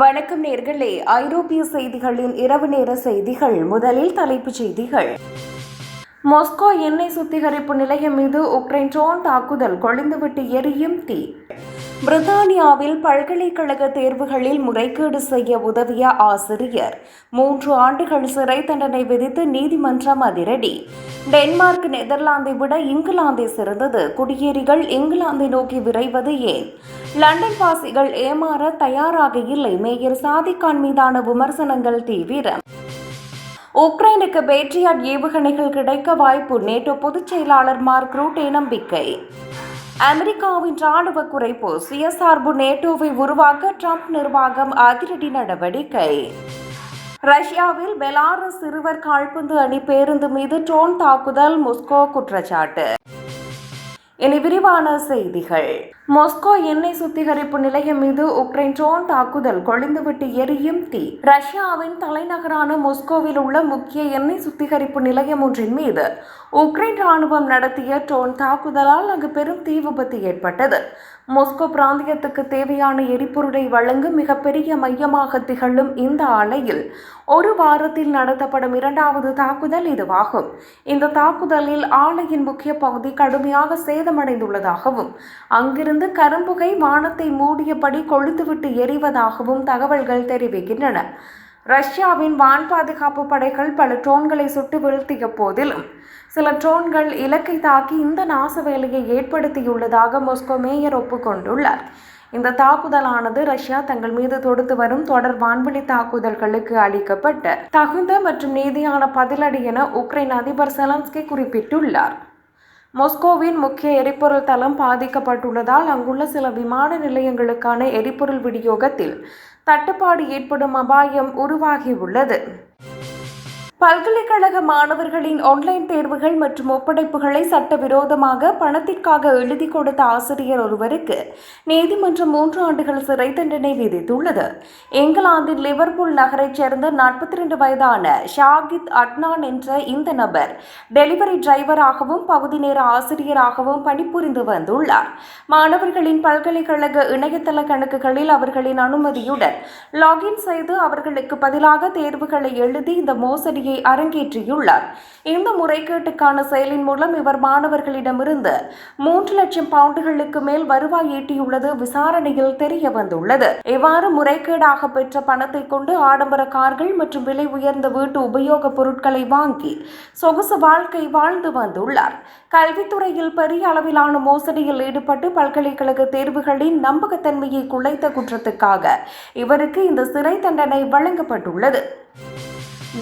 வணக்கம் நேர்களே, ஐரோப்பிய செய்திகளின் இரவு நேர செய்திகள். முதலில் தலைப்புச் செய்திகள். மாஸ்கோ எண்ணெய் சுத்திகரிப்பு நிலையம் மீது உக்ரைன் ட்ரோன் தாக்குதல், கொழுந்துவிட்டு எரியும் தீ. பிரித்தானியாவில் பல்கலைக்கழக தேர்வுகளில் முறைகேடு செய்ய உதவிய ஆசிரியர் 3 ஆண்டுகள் சிறை தண்டனை விதித்து நீதிமன்றம் அதிரடி. டென்மார்க் நெதர்லாந்தை விட இங்கிலாந்தை சிறந்தது, குடியேறிகள் இங்கிலாந்தை நோக்கி விரைவது ஏன்? லண்டன் வாசிகள் ஏமாற தயாராக இல்லை, மேயர் சாதிக்கான் மீதான விமர்சனங்கள் தீவிரம். உக்ரைனுக்கு பேட்ரியாட் ஏவுகணைகள் கிடைக்க வாய்ப்பு, நேட்டோ பொதுச் செயலாளர் மார்க் ரூட்டே நம்பிக்கை. அமெரிக்காவின் ராணுவ குறைப்பு, சுயசார்பு நேட்டோவை உருவாக்க ட்ரம்ப் நிர்வாகம் அதிரடி நடவடிக்கை. ரஷ்யாவில் பெலாரஸ் சிறுவர் கால்பந்து அணி பேருந்து மீது ட்ரோன் தாக்குதல், மாஸ்கோ குற்றச்சாட்டு. இனி விரிவான செய்திகள். மாஸ்கோ எண்ணெய் சுத்திகரிப்பு நிலையம் மீது உக்ரைன் ட்ரோன் தாக்குதல், கொழுந்துவிட்டு எரியும் தீ. ரஷ்யாவின் தலைநகரான மாஸ்கோவில் உள்ள முக்கிய எண்ணெய் சுத்திகரிப்பு நிலையம் ஒன்றின் மீது உக்ரைன் ராணுவம் நடத்திய ட்ரோன் தாக்குதலால் அங்கு பெரும் தீ விபத்து ஏற்பட்டது. மாஸ்கோ பிராந்தியத்துக்கு தேவையான எரிபொருளை வழங்கும் மிகப்பெரிய மையமாக திகழும் இந்த ஆலையில் ஒரு வாரத்தில் நடத்தப்படும் 2வது தாக்குதல் இதுவாகும். இந்த தாக்குதலில் ஆலையின் முக்கிய பகுதி கடுமையாக சேதமடைந்துள்ளதாகவும் அங்கிருந்து கரும்புகை வானத்தை மூடியபடி கொழுந்துவிட்டு எரிவதாகவும் தகவல்கள் தெரிவிக்கின்றன. ரஷ்யாவின் வான் பாதுகாப்பு படைகள் பல ட்ரோன்களை சுட்டு வீழ்த்திய போதிலும் சில ட்ரோன்கள் இலக்கை தாக்கி இந்த நாச வேலையை ஏற்படுத்தியுள்ளதாக மாஸ்கோ மேயர் ஒப்புக்கொண்டுள்ளார். இந்த தாக்குதலானது ரஷ்யா தங்கள் மீது தொடுத்து வரும் தொடர் வான்வெளி தாக்குதல்களுக்கு அளிக்கப்பட்ட தகுந்த மற்றும் நீதியான பதிலடி என உக்ரைன் அதிபர் செலன்ஸ்கி குறிப்பிட்டுள்ளார். மாஸ்கோவின் முக்கிய எரிபொருள் தளம் பாதிக்கப்பட்டுள்ளதால் அங்குள்ள சில விமான நிலையங்களுக்கான எரிபொருள் விநியோகத்தில் தட்டுப்பாடு ஏற்படும் அபாயம் உருவாகியுள்ளது. பல்கலைக்கழக மாணவர்களின் ஆன்லைன் தேர்வுகள் மற்றும் ஒப்படைப்புகளை சட்டவிரோதமாக பணத்திற்காக எழுதி கொடுத்த ஆசிரியர் ஒருவருக்கு நீதிமன்றம் 3 ஆண்டுகள் சிறை தண்டனை விதித்துள்ளது. இங்கிலாந்தின் லிவர்பூல் நகரைச் சேர்ந்த 42 வயதான ஷாகித் அட்னான் என்ற இந்த நபர் டெலிவரி டிரைவராகவும் பகுதி நேர ஆசிரியராகவும் பணிபுரிந்து வந்துள்ளார். மாணவர்களின் பல்கலைக்கழக இணையதள கணக்குகளில் அவர்களின் அனுமதியுடன் லாகின் செய்து அவர்களுக்கு பதிலாக தேர்வுகளை எழுதி இந்த மோசடியை அரங்கேற்றியுள்ளார். இந்த முறைகேட்டுக்கான செயலின் மூலம் இவர் மாணவர்களிடமிருந்து 3 லட்சம் பவுண்டுகளுக்கு மேல் வருவாய் ஈட்டியுள்ளது விசாரணையில் தெரிய வந்துள்ளது. இவ்வாறு முறைகேடாக பெற்ற பணத்தை கொண்டு ஆடம்பர கார்கள் மற்றும் விலை உயர்ந்த வீட்டு உபயோகப் பொருட்களை வாங்கி சொகுசு வாழ்க்கை வாழ்ந்து வந்துள்ளார். கல்வித்துறையில் பெரிய அளவிலான மோசடியில் ஈடுபட்டு பல்கலைக்கழக தேர்வுகளின் நம்பகத்தன்மையை குலைத்த குற்றத்துக்காக இவருக்கு இந்த சிறை தண்டனை வழங்கப்பட்டுள்ளது.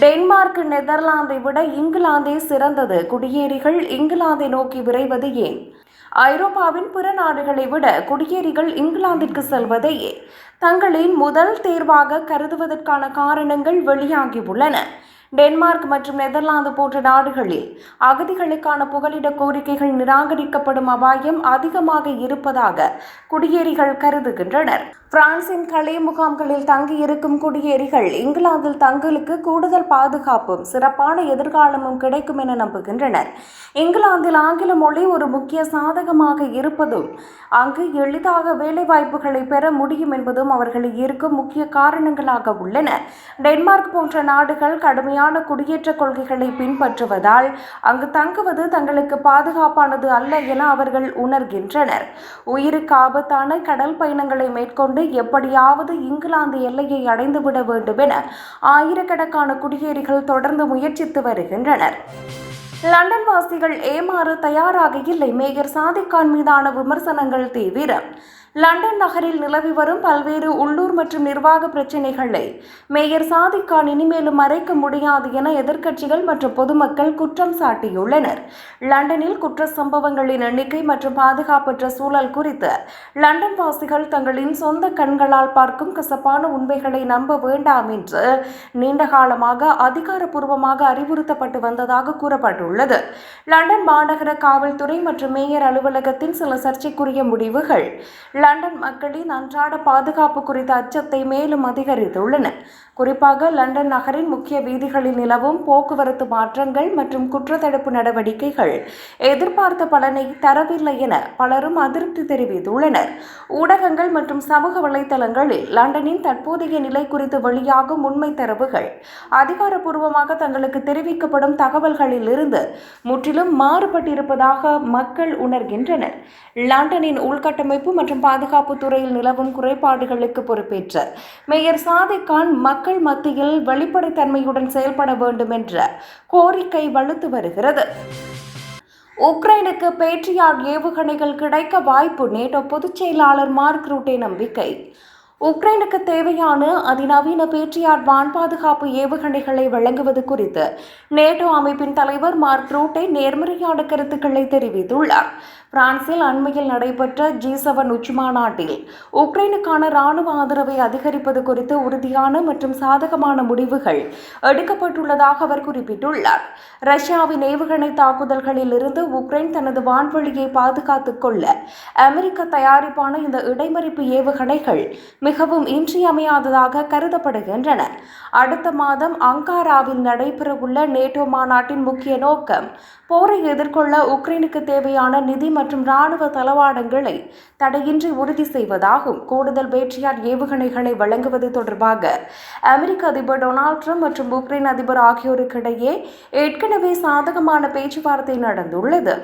டென்மார்க் நெதர்லாந்தை விட இங்கிலாந்தே சிறந்தது, குடியேறிகள் இங்கிலாந்தை நோக்கி விரைவது ஏன்? ஐரோப்பாவின் பிற நாடுகளை விட குடியேறிகள் இங்கிலாந்திற்கு செல்வதையே தங்களின் முதல் தேர்வாக கருதுவதற்கான காரணங்கள் வெளியாகியுள்ளன. டென்மார்க் மற்றும் நெதர்லாந்து போன்ற நாடுகளில் அகதிகளுக்கான புகலிட கோரிக்கைகள் நிராகரிக்கப்படும் அபாயம் அதிகமாக இருப்பதாக குடியேறிகள் கருதுகின்றனர். பிரான்சின் களே முகாம்களில் தங்கியிருக்கும் குடியேறிகள் இங்கிலாந்தில் தங்களுக்கு கூடுதல் பாதுகாப்பும் சிறப்பான எதிர்காலமும் கிடைக்கும் என நம்புகின்றனர். இங்கிலாந்தில் ஆங்கில மொழி ஒரு முக்கிய சாதகமாக இருப்பதும் அங்கு எளிதாக வேலைவாய்ப்புகளை பெற முடியும் என்பதும் அவர்களை ஈர்க்கும் முக்கிய காரணங்களாக உள்ளன. டென்மார்க் போன்ற நாடுகள் கடுமையான குடியேற்ற கொள்கைகளை பின்பற்றுவதால் அங்கு தங்குவது தங்களுக்கு பாதுகாப்பானது அல்ல என அவர்கள் உணர்கின்றனர். உயிருக்கு ஆபத்தான கடல் பயணங்களை மேற்கொண்டு எப்படியாவது இங்கிலாந்து எல்லையை அடைந்துவிட வேண்டும் என ஆயிரக்கணக்கான குடியேறிகள் தொடர்ந்து முயற்சித்து வருகின்றனர். லண்டன் வாசிகள் ஏமாற தயாராக இல்லை, மேயர் சாதிக்கான் மீதான விமர்சனங்கள் தீவிரம். லண்டன் நகரில் நிலவி வரும் பல்வேறு உள்ளூர் மற்றும் நிர்வாக பிரச்சினைகளை மேயர் சாதிக்கான் இனிமேலும் மறைக்க முடியாது என எதிர்க்கட்சிகள் மற்றும் பொதுமக்கள் குற்றம் சாட்டியுள்ளனர். லண்டனில் குற்ற சம்பவங்களின் எண்ணிக்கை மற்றும் பாதுகாப்பற்ற சூழல் குறித்து லண்டன் வாசிகள் தங்களின் சொந்த கண்களால் பார்க்கும் கசப்பான உண்மைகளை நம்ப வேண்டாம் என்று நீண்ட காலமாக அதிகாரப்பூர்வமாக அறிவுறுத்தப்பட்டு வந்ததாக கூறப்பட்டுள்ளது. லண்டன் மாநகர காவல்துறை மற்றும் மேயர் அலுவலகத்தின் சில சர்ச்சைக்குரிய முடிவுகள் லண்டன் மக்களின் அன்றாட பாதுகாப்பு குறித்த அச்சத்தை மேலும் அதிகரித்துள்ளன. குறிப்பாக லண்டன் நகரின் முக்கிய வீதிகளில் நிலவும் போக்குவரத்து மாற்றங்கள் மற்றும் குற்றத்தடுப்பு நடவடிக்கைகள் எதிர்பார்த்த பலனை தரவில்லை என பலரும் அதிருப்தி தெரிவித்துள்ளனர். ஊடகங்கள் மற்றும் சமூக வலைதளங்களில் லண்டனின் தற்போதைய நிலை குறித்து வெளியாகும் உண்மை தரவுகள் அதிகாரப்பூர்வமாக தங்களுக்கு தெரிவிக்கப்படும் தகவல்களில் இருந்து முற்றிலும் மாறுபட்டிருப்பதாக மக்கள் உணர்கின்றனர். லண்டனின் உள்கட்டமைப்பு மற்றும் பாதுகாப்பு துறையில் நிலவும் குறைபாடுகளுக்கு பொறுப்பேற்ற மேயர் சாதிக் கான் மக்கள் மத்தியில் வெளிப்படைத்தன்மையுடன் செயல்பட வேண்டும் என்ற கோரிக்கை வலுத்து வருகிறது. உக்ரைனுக்கு பேட்ரியாட் ஏவுகணைகள் கிடைக்க வாய்ப்பு நேட்டோ பொதுச் செயலாளர் மார்க் ரூட்டே நம்பிக்கை. உக்ரைனுக்கு தேவையான அதிநவீன பேட்ரியாட் வான் பாதுகாப்பு ஏவுகணைகளை வழங்குவது குறித்து நேட்டோ அமைப்பின் தலைவர் மார்க் ரூட்டே நேர்மறையான கருத்துக்களை தெரிவித்துள்ளார். பிரான்சில் அண்மையில் நடைபெற்ற G7 உச்சிமாநாட்டில் உக்ரைனுக்கான ராணுவ ஆதரவை அதிகரிப்பது குறித்து உறுதியான மற்றும் சாதகமான முடிவுகள் எடுக்கப்பட்டுள்ளதாக அவர் குறிப்பிட்டுள்ளார். ரஷ்யாவின் ஏவுகணை தாக்குதல்களில் இருந்து உக்ரைன் தனது வான்வெளியை பாதுகாத்துக் கொள்ள அமெரிக்க தயாரிப்பான இந்த இடைமறிப்பு ஏவுகணைகள் மிகவும் இன்றியமையாததாக கருதப்படுகின்றன. அடுத்த மாதம் அங்காராவில் நடைபெறவுள்ள நேட்டோ மாநாட்டின் முக்கிய நோக்கம் போரை எதிர்கொள்ள உக்ரைனுக்கு தேவையான நிதி மற்றும் ராணுவ தளவாடங்களை தடையின்றி உறுதி செய்வதாகும். கூடுதல் பேட்ரியாட் ஏவுகணைகளை வழங்குவது தொடர்பாக அமெரிக்க அதிபர் டொனால்ட் ட்ரம்ப் மற்றும் உக்ரைன் அதிபர் ஆகியோருக்கிடையே ஏற்கனவே சாதகமான பேச்சுவார்த்தை நடந்துள்ளது.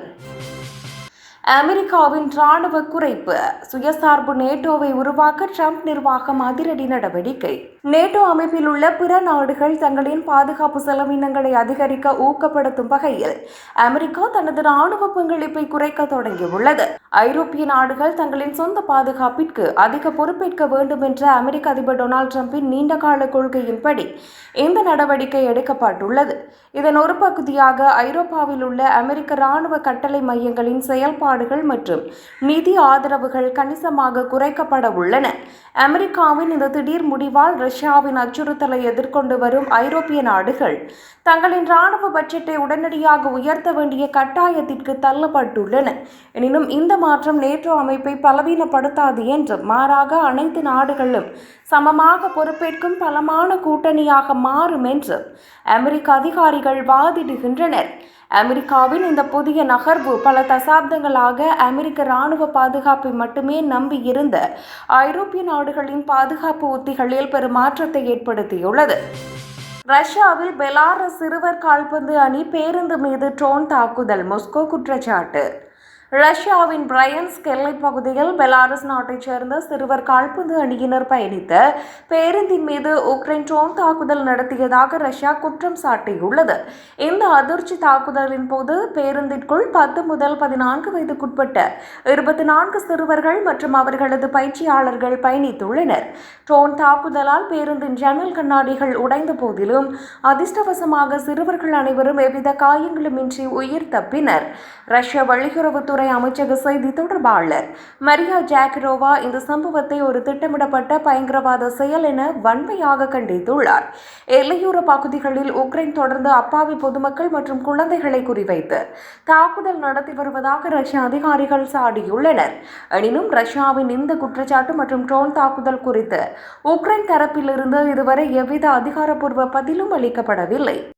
அமெரிக்காவின் ராணுவ குறைப்பு சுயசார்பு நேட்டோவை உருவாக்க ட்ரம்ப் நிர்வாகம் அதிரடி நடவடிக்கை. நேட்டோ அமைப்பில் உள்ள பிற நாடுகள் தங்களின் பாதுகாப்பு செலவினங்களை அதிகரிக்க ஊக்கப்படுத்தும் வகையில் அமெரிக்கா தனது ராணுவ பங்களிப்பை குறைக்க தொடங்கியுள்ளது. ஐரோப்பிய நாடுகள் தங்களின் சொந்த பாதுகாப்பிற்கு அதிக பொறுப்பேற்க வேண்டும் என்ற அமெரிக்க அதிபர் டொனால்ட் ட்ரம்பின் நீண்டகால கொள்கையின்படி இந்த நடவடிக்கை எடுக்கப்பட்டுள்ளது. இதன் ஒரு பகுதியாக ஐரோப்பாவில் உள்ள அமெரிக்க ராணுவ கட்டளை மையங்களின் செயல்பாடுகள் மற்றும் நிதி ஆதரவுகள் கணிசமாக குறைக்கப்பட உள்ளன. அமெரிக்காவின் இந்த திடீர் முடிவால் ரஷ்யாவின் அச்சுறுத்தலை எதிர்கொண்டு வரும் ஐரோப்பிய நாடுகள் தங்களின் ராணுவ பட்ஜெட்டை உடனடியாக உயர்த்த வேண்டிய கட்டாயத்திற்கு தள்ளப்பட்டுள்ளன. எனினும் இந்த மாற்றம் நேட்டோ அமைப்பை பலவீனப்படுத்தாது என்றும் மாறாக அனைத்து நாடுகளும் சமமாக பொறுப்பேற்கும் பலமான கூட்டணியாக மாறும் என்றும் அமெரிக்க அதிகாரிகள் வாதிடுகின்றனர். அமெரிக்காவின் இந்த புதிய நகர்வு பல தசாப்தங்களாக அமெரிக்க ராணுவ பாதுகாப்பை மட்டுமே நம்பியிருந்த ஐரோப்பிய நாடுகளின் பாதுகாப்பு உத்திகளில் பெரும் மாற்றத்தை ஏற்படுத்தியுள்ளது. ரஷ்யாவில் பெலாரஸ் சிறுவர் கால்பந்து அணி பேருந்து மீது ட்ரோன் தாக்குதல் மொஸ்கோ குற்றச்சாட்டு. ரஷ்யாவின் பிரையன்ஸ்க் எல்லைப் பகுதியில் பெலாரஸ் நாட்டைச் சேர்ந்த சிறுவர் கால்பந்து அணியினர் பயணித்த பேருந்தின் மீது உக்ரைன் ட்ரோன் தாக்குதல் நடத்தியதாக ரஷ்யா குற்றம் சாட்டியுள்ளது. இந்த அதிர்ச்சி தாக்குதலின் போது பேருந்திற்குள் 10 முதல் 14 வயதுக்குட்பட்ட 24 சிறுவர்கள் மற்றும் அவர்களது பயிற்சியாளர்கள் பயணித்துள்ளனர். ட்ரோன் தாக்குதலால் பேருந்தின் ஜன்னல் கண்ணாடிகள் உடைந்த போதிலும் அதிர்ஷ்டவசமாக சிறுவர்கள் அனைவரும் எவ்வித காயங்களுமின்றி உயிர் தப்பினர். ரஷ்ய வெளியுறவுத்துறை அமைச்சக செய்தி தொடர்பாளர் மரியா ஜாக்ரோவா இந்த சம்பவத்தை ஒரு திட்டமிடப்பட்ட பயங்கரவாத செயல் என வன்மையாக கண்டித்துள்ளார். எல்லையோர பகுதிகளில் உக்ரைன் தொடர்ந்து அப்பாவி பொதுமக்கள் மற்றும் குழந்தைகளை குறிவைத்து தாக்குதல் நடத்தி வருவதாக ரஷ்ய அதிகாரிகள் சாடியுள்ளனர். எனினும் ரஷ்யாவின் இந்த குற்றச்சாட்டு மற்றும் ட்ரோன் தாக்குதல் குறித்து உக்ரைன் தரப்பிலிருந்து இதுவரை எவ்வித அதிகாரப்பூர்வ பதிலும் அளிக்கப்படவில்லை.